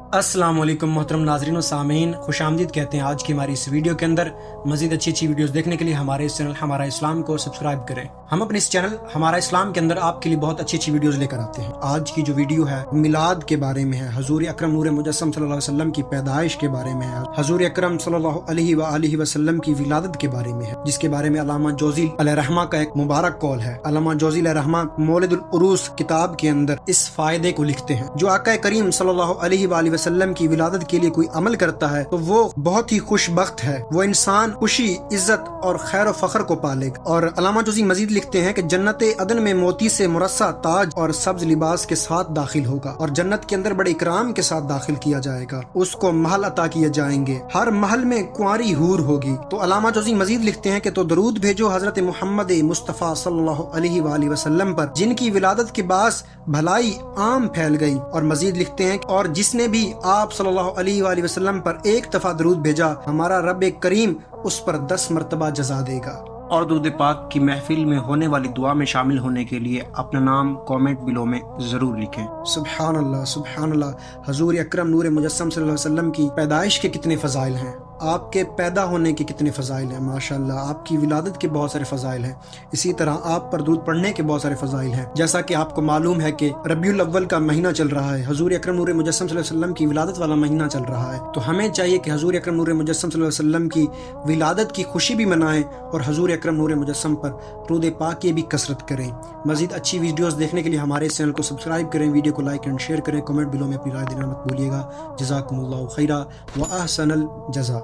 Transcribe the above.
अस्सलाम वालेकुम मोहतरम नाज़रीन व सामीन, खुश आमदीद कहते हैं आज की हमारी इस वीडियो के अंदर। मजीद अच्छी वीडियोस देखने के लिए हमारे इस चैनल हमारा इस्लाम को सब्सक्राइब करें। हम अपने इस चैनल हमारा इस्लाम के अंदर आपके लिए बहुत अच्छी वीडियोस लेकर आते हैं। आज की जो वीडियो है मिलाद के बारे में है, हजूर अकरम नूर मुजस्सम सल्लल्लाहु अलैहि वसल्लम की पैदाइश के बारे में है, हजूर अकरम सल्लल्लाहु अलैहि वसल्लम की विलादत के बारे में है, जिसके बारे में अल्लामा जोज़ी अलैहिर्रहमा का एक मुबारक कौल है। अल्लामा जोज़ी अलैहिर्रहमा मौलिदुल उरूस किताब के अंदर इस फायदे को लिखते हैं, जो आका करीम सल्लल्लाहु अलैहि वसल्लम की विलादत के लिए कोई अमल करता है तो वो बहुत ही खुशबख्त है, वो इंसान खुशी, इज्जत और खैर फख्र को पालेगा। और अल्लामा जोज़ी मजीद लिखते हैं कि जन्नत अदन में मोती से मुरस्सा ताज और सब्ज लिबास के साथ दाखिल होगा और जन्नत के अंदर बड़े इकराम के साथ दाखिल किया जाएगा। उसको महल अता किए जाएंगे, हर महल में कुंवारी हूर होगी। तो अल्लामा जोज़ी मजीद लिखते हैं कि तो दरूद भेजो हजरत मोहम्मद मुस्तफ़ा सल्लल्लाहु अलैहि वसल्लम पर, जिनकी विलादत के बास भलाई आम फैल गई। और मजीद लिखते हैं और जिसने भी आप सल्लल्लाहु अलैहि वसल्लम पर एक दफा दरूद भेजा, हमारा रब करीम उस पर 10 मर्तबा जज़ा देगा। और दुरूद पाक की महफिल में होने वाली दुआ में शामिल होने के लिए अपना नाम कमेंट बिलो में जरूर लिखें। सुभान अल्लाह, सुभान अल्लाह। हजूर अकरम नूर मुजस्सम सल्लल्लाहु अलैहि वसल्लम की पैदाइश के कितने फजाइल हैं, आपके पैदा होने के कितने फजाइल हैं, माशाअल्लाह। आपकी विलादत के बहुत सारे फजाइल हैं, इसी तरह आप पर दूध पढ़ने के बहुत सारे फजाइल हैं। जैसा कि आपको मालूम है कि रबीउल अव्वल का महीना चल रहा है, हजूर अकरम नूर मुजस्सम सल्लल्लाहु अलैहि वसल्लम की विलादत वाला महीना चल रहा है, तो हमें चाहिए कि हजूर अकरम नूर मुजस्सम सल्लल्लाहु अलैहि वसल्लम की विलादत की खुशी भी मनाएं और हजूर अकरम नूर मुजस्सम पर दुरूद पाक की भी कसरत करें। मजीद अच्छी वीडियोस देखने के लिए हमारे इस चैनल को सब्सक्राइब करें, वीडियो को लाइक एंड शेयर करें, कमेंट बिलो में अपनी राय देना मत भूलिएगा। जज़ाकुमुल्लाहु खैरा व अहसनल जज़ा।